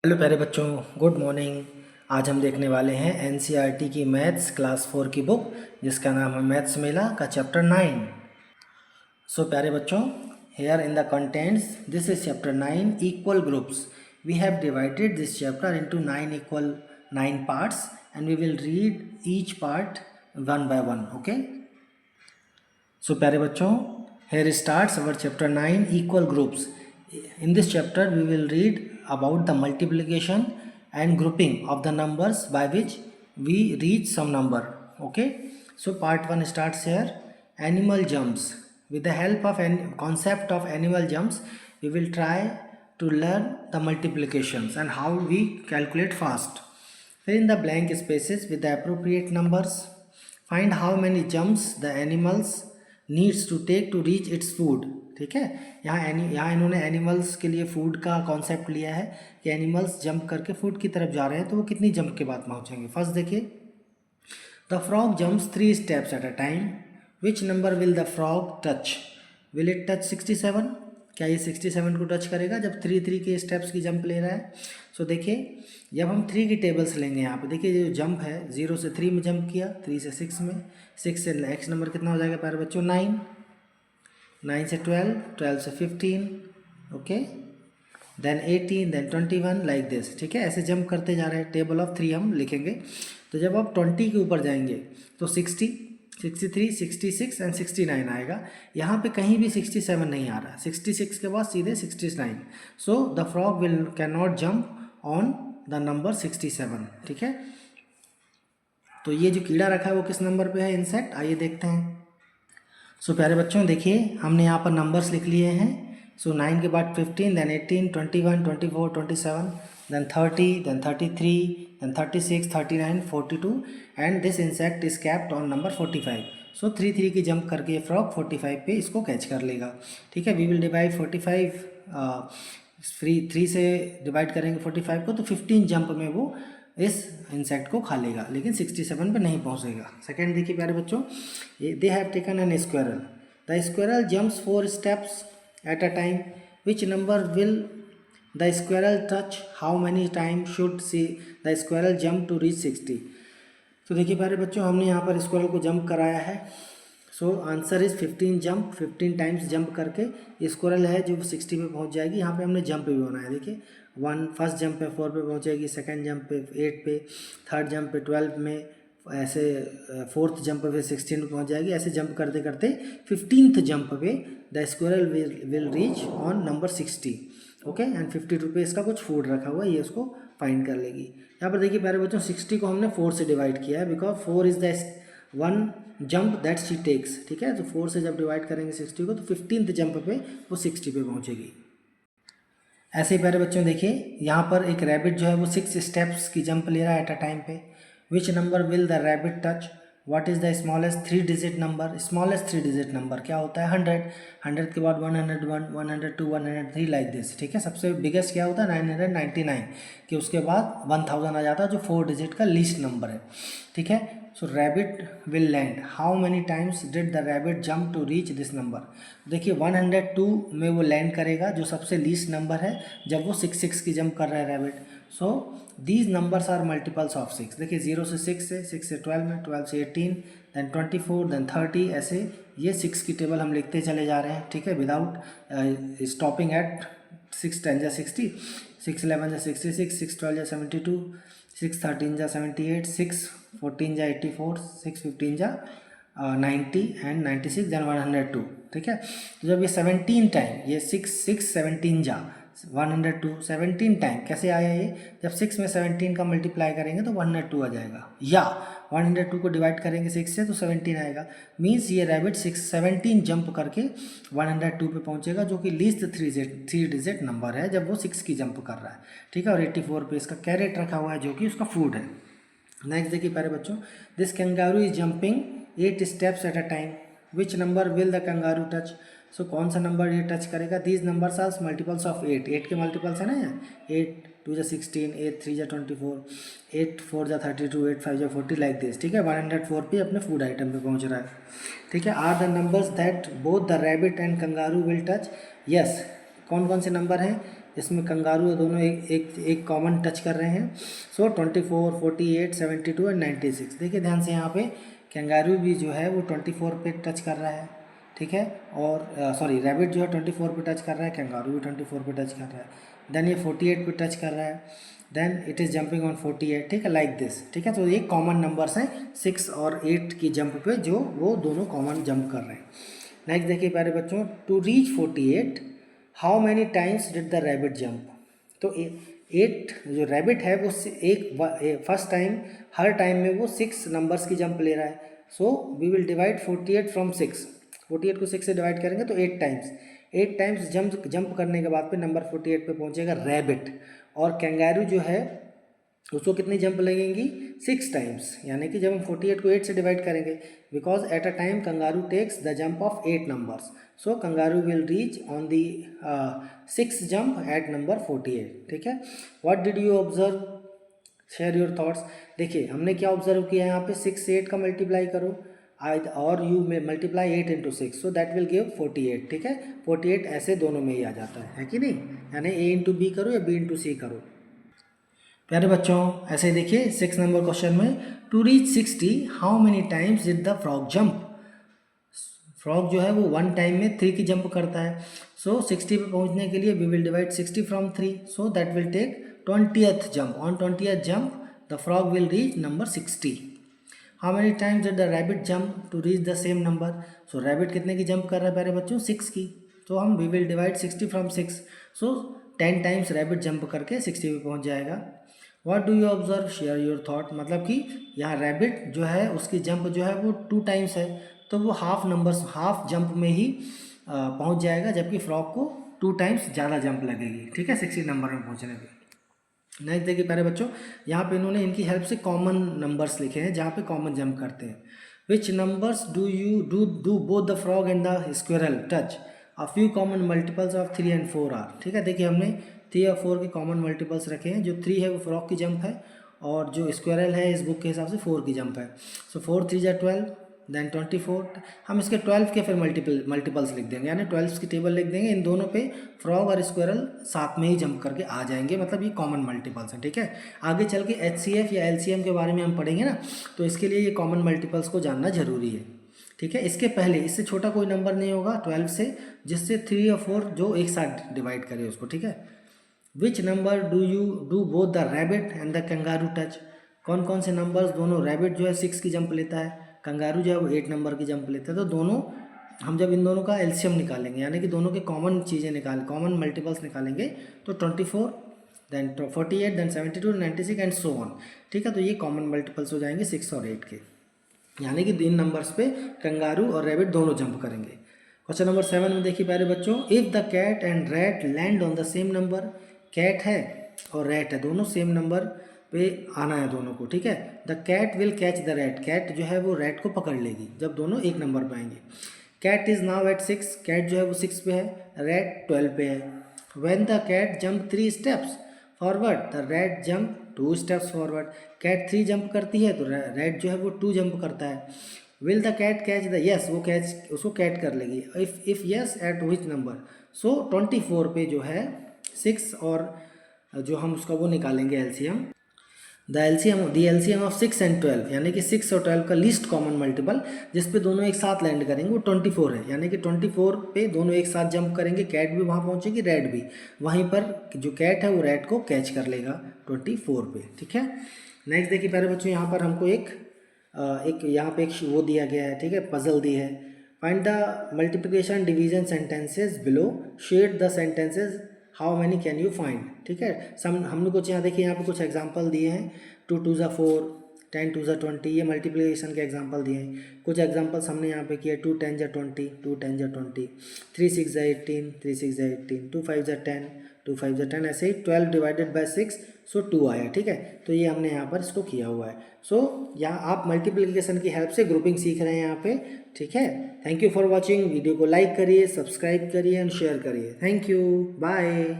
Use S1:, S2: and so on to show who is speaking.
S1: Hello प्यारे बच्चों, good morning. आज हम देखने वाले हैं एनसीईआरटी की मैथ्स क्लास 4 की बुक जिसका नाम है मैथ्स मेला का चैप्टर 9। सो प्यारे बच्चों, here in the contents this is chapter 9 equal groups. We have divided this chapter into 9 parts and we will read each part one by one. Okay, so प्यारे बच्चों, here starts our chapter 9 equal groups. In this chapter we will read about the multiplication and grouping of the numbers by which we reach some number. Okay, so part 1 starts here. Animal jumps. With the help of concept of animal jumps we will try to learn the multiplications and how we calculate fast. Fill in the blank spaces with the appropriate numbers. Find how many jumps the animals needs to take to reach its food. ठीक है, यहाँ इन्होंने animals के लिए food का concept लिया है कि एनिमल्स जंप करके फूड की तरफ जा रहे हैं तो वो कितनी जंप के बाद पहुँचेंगे। फर्स्ट देखिए, the frog jumps 3 steps at a time. Which number will the frog touch? Will it touch 67? क्या ये 67 को टच करेगा जब 3 के स्टेप्स की जंप ले रहा है? सो देखिए, जब हम 3 की टेबल्स लेंगे यहाँ पे, देखिए जो जंप है 0 से 3 में जंप किया, 3 से 6 में, 6 से नेक्स्ट नंबर कितना हो जाएगा प्यारे बच्चों? 9, 9 से 12, 12 से 15, okay, then 18, then 21, like this. ठीक है, ऐसे जंप करते जा रहे हैं। टेबल ऑफ 3 हम लिखेंगे। तो जब आप 20 के ऊपर जाएंगे तो 60, 63, 66 एंड 69 आएगा। यहाँ पे कहीं भी 67 नहीं आ रहा। 66 के बाद सीधे 69। So the frog will can not jump on the number 67। ठीक है, तो ये जो कीड़ा रखा है वो किस नंबर पे है? इंसेक्ट। आइए देखते हैं। सो प्यारे बच्चों देखिए, हमने यहाँ पर नंबर्स लिख लिए हैं। सो 9 के बाद 15, then 18, 21, 24, 27, then 30, then 33, then 36, 39, 42 and this insect is capped on number 45. सो 3 की जंप करके ये फ्रॉग 45 पे इसको कैच कर लेगा। ठीक है, वी विल डिवाइड 45, 3 से डिवाइड करेंगे 45 को तो 15 जंप में वो इस इंसेक्ट को खा लेगा, लेकिन 67 पे नहीं पहुंचेगा। सेकेंड देखिए प्यारे बच्चों, they have taken an squirrel. The squirrel jumps 4 steps at a time. Which number will the squirrel touch? How many time should she the squirrel jump to reach 60? तो देखिए प्यारे बच्चों, हमने यहाँ पर स्क्वायरल को जंप कराया है। So answer is 15 jump. 15 times jump करके स्क्वायरल है जो 60 पे पहुँच जाएगी। यहाँ पे हमने जंप भी बनाया। देखिए, फर्स्ट जंप पे 4 पे पहुँचेगी, सेकंड जंप पे 8 पे, थर्ड जंप पे 12 में, ऐसे फोर्थ जंप पे 16 पे पहुँच जाएगी। ऐसे जंप करते करते 15th जंप पे the squirrel will reach on number 60। Okay, and 50 रुपये इसका कुछ फूड रखा हुआ है, ये उसको फाइंड कर लेगी। यहाँ पर देखिए प्यारे बच्चों, 60 को हमने 4 से डिवाइड किया है because 4 is the one jump that she takes. ठीक है, तो 4 से जब डिवाइड करेंगे 60 को तो 15th जंप पे वो 60 पे पहुँचेगी। ऐसे ही प्यारे बच्चों देखिए, यहाँ पर एक रैबिट जो है वो 6 स्टेप्स की जंप ले रहा है एट अ टाइम पे। विच number will the rabbit touch? What is the smallest 3 digit number? Smallest 3 digit number क्या होता है? 100। 100 के बाद 101, 102, 103 लाइक दिस। ठीक है, सबसे बिगेस्ट क्या होता है? 999 कि उसके बाद 1000 आ जाता है जो 4 डिजिट का लीस्ट नंबर है। ठीक है, so rabbit will land. How many times did the rabbit jump to reach this number? देखिए 102 में वो लैंड करेगा जो सबसे लीस्ट नंबर है जब वो 6 की जंप कर रहा है rabbit. So these numbers are multiples of 6। देखिए 0 से 6 से, 6 से 12 में, 12 से 18, देन 24, देन 30, ऐसे ये 6 की टेबल हम लिखते चले जा रहे हैं। ठीक है, विदाउट स्टॉपिंग एट 6 10 जा 60, 6 11 जा 66, 6 12 जा 72, 6 13 जा 78, 6 14 जा 84, 6 15 जा 90 एंड 96 देन 102। ठीक है, तो जब ये 17 टाइम, ये 6 17 जा 102 17 टाइम कैसे आया ये? जब 6 में 17 का मल्टीप्लाई करेंगे तो 102 आ जाएगा, या 102 को डिवाइड करेंगे 6 से तो 17 आएगा। मीन्स ये रैबिट 17 जंप करके 102 पे पहुंचेगा जो कि लीस्ट 3 डिजिट नंबर है जब वो 6 की जंप कर रहा है। ठीक है, और 84 पे इसका कैरेट रखा हुआ है जो कि उसका फूड है। नेक्स्ट देखिए प्यारे बच्चों, this kangaroo is jumping 8 steps at a time. Which number will the kangaroo touch? So कौन सा नंबर ये टच करेगा? These numbers are multiples of 8। 8 के मल्टीपल्स है ना यहाँ, 8 2 जा 16, 8 3 जा 24, 8 4 जा 32, 8 5 जा 40 लाइक दिस। ठीक है, 104 पे अपने फूड आइटम पे पहुँच रहा है। ठीक है, are the numbers that both the rabbit and kangaroo will touch? Yes, कौन कौन से नंबर हैं? इसमें कंगारू और दोनों एक कॉमन टच कर रहे हैं। सो 24, 48, 72 एंड 96। देखिए ध्यान से यहाँ पे कंगारू भी जो है वो 24 पे टच कर रहा है, ठीक है, और सॉरी रैबिट जो है 24 पे टच कर रहा है, कंगारू भी 24 पे टच कर रहा है, देन ये 48 पे टच कर रहा है, then it is jumping on 48, ठीक है, लाइक दिस, ठीक है। तो ये कॉमन नंबर्स हैं 6 और 8 की जंप पे, जो वो दोनों कॉमन जंप कर रहे हैं। नेक्स्ट देखिए प्यारे बच्चों, to reach 48 how many times did the rabbit jump. तो 8 जो रैबिट है वो फर्स्ट टाइम, हर टाइम में वो 6 नंबर्स की जंप ले रहा है। So we will divide 48 from 6, 48 को 6 से डिवाइड करेंगे तो 8 टाइम्स जंप करने के बाद पे नंबर 48 पे पहुंचेगा रैबिट, और कैंगारू जो है उसको कितनी जंप लगेंगी 6 टाइम्स, यानी कि जब हम 48 को 8 से डिवाइड करेंगे, because at a time kangaroo takes the jump of 8 numbers, so kangaroo will reach on the 6 jump at number 48, ठीक है। What did you observe, share your thoughts. देखिए हमने क्या ऑब्जर्व किया है यहाँ पे, 6 से 8 का मल्टीप्लाई करो, और यू में multiply 8 into 6, so that will give 48, ठीक है। 48 ऐसे दोनों में ही आ जाता है कि नहीं, यानी ए इंटू बी करो या बी इंटू सी करो। प्यारे बच्चों ऐसे देखिए 6 नंबर क्वेश्चन में, to reach 60 how many times did the frog jump. Frog जो है वो 1 टाइम में 3 की जंप करता है। सो 60 पे पहुंचने के लिए we will divide 60 from 3, so that will take 20th jump, on 20th jump the frog will reach number 60। How many times did the rabbit jump to reach the same number. So rabbit कितने की jump कर रहा है प्यारे बच्चों, 6 की, तो हम we will divide 60 from 6, so 10 times rabbit jump करके 60 पे पहुंच जाएगा। What do you observe, share your thought. मतलब कि यहाँ रैबिट जो है उसकी जंप जो है वो 2 टाइम्स है, तो वो हाफ जंप में ही पहुंच जाएगा, जबकि फ्रॉग को 2 टाइम्स ज़्यादा जंप लगेगी, ठीक है, 60 नंबर में पहुंचने पे। नेक्स्ट देखिए प्यारे बच्चों, यहाँ पे इन्होंने इनकी हेल्प से कॉमन नंबर्स लिखे हैं जहाँ पे कॉमन जंप करते हैं। Which numbers do both the frog and the squirrel touch, a few common multiples of 3 and 4 are. ठीक है, देखिए हमने 3 और 4 के कॉमन मल्टीपल्स रखे हैं। जो 3 है वो फ्रॉग की जंप है, और जो स्क्वायरल है इस बुक के हिसाब से 4 की जंप है। सो 4 3 जा 12, देन 24, हम इसके 12 के फिर मल्टीपल्स लिख देंगे, यानी 12 की टेबल लिख देंगे। इन दोनों पे फ्रॉग और स्क्वायरल साथ में ही जंप करके आ जाएंगे, मतलब ये कॉमन मल्टीपल्स हैं। ठीक है, आगे चल के HCF या LCM के बारे में हम पढ़ेंगे ना, तो इसके लिए ये कॉमन मल्टीपल्स को जानना जरूरी है। ठीक है, इसके पहले इससे छोटा कोई नंबर नहीं होगा 12 से जिससे 3 और 4 जो एक साथ डिवाइड करे उसको। ठीक है, which number do both the rabbit and the kangaroo touch. कौन कौन से नंबर्स दोनों, रैबिट जो है 6 की जंप लेता है, कंगारू जो है वो 8 नंबर की जंप लेता है। तो दोनों हम जब इन दोनों का एलसीएम निकालेंगे, यानी कि दोनों के कॉमन चीज़ें कॉमन मल्टीपल्स निकालेंगे, तो 24 then 48 then 72 96 and so on. ठीक है, तो ये कॉमन मल्टीपल्स हो जाएंगे 6 और 8 के, यानी कि इन नंबर्स पे कंगारू और रैबिट दोनों जंप करेंगे। क्वेश्चन नंबर 7 में देखिए प्यारे बच्चों, if the cat and rat land on the same number. Cat है और रैट है, दोनों सेम नंबर पे आना है दोनों को। ठीक है, the cat will catch the rat, cat जो है वो रैट को पकड़ लेगी जब दोनों एक नंबर पे आएंगे। Cat is now at 6, cat जो है वो 6 पे है, रैट 12 पे है। When the cat jump 3 steps forward, the rat jump 2 steps forward. Cat 3 jump करती है तो रैट जो है वो 2 जंप करता है। Will the cat catch the, yes वो कैच, उसको कैट कर लेगी। If yes at which number, so 24 पे जो है 6 और जो हम उसका वो निकालेंगे LCM, the LCM of 6 and 12, यानी कि 6 और 12 का लीस्ट कॉमन मल्टीपल जिस पे दोनों एक साथ लैंड करेंगे वो 24 है, यानी कि 24 पे दोनों एक साथ जंप करेंगे, कैट भी वहाँ पहुँचेगी, रैट भी वहीं पर, जो कैट है वो रैट को कैच कर लेगा 24 पे। ठीक है, नेक्स्ट देखिए प्यारे बच्चों, यहाँ पर हमको एक यहाँ पे एक वो दिया गया है। ठीक है, पजल दी है। Find the multiplication division sentences below, shade the sentences, how many can you find. ठीक है, हमने कुछ यहाँ देखिए, यहाँ पे कुछ एग्जांपल दिए हैं। 2 2 ज़ा 4, 10 2 ज़ा 20, ये मल्टीप्लिकेशन के एग्जांपल दिए हैं। कुछ एग्जांपल्स हमने यहाँ पे किए, 2 10 ज़ा 20, 2 10 ज़ा 20, 3 6 ज़ा 18, 3 6 ज़ा 18, 2 5 ज़ा 10, 2 5 ज़ा 10, ऐसे ही 12 डिवाइडेड बाय 6, सो 2 आया। ठीक है, तो ये हमने यहाँ पर इसको किया हुआ है। सो यहाँ आप मल्टीप्लिकेशन की हेल्प से ग्रुपिंग सीख रहे हैं यहाँ पे। ठीक है, thank you for watching. Video को लाइक करिए, सब्सक्राइब करिए एंड शेयर करिए। Thank you, bye.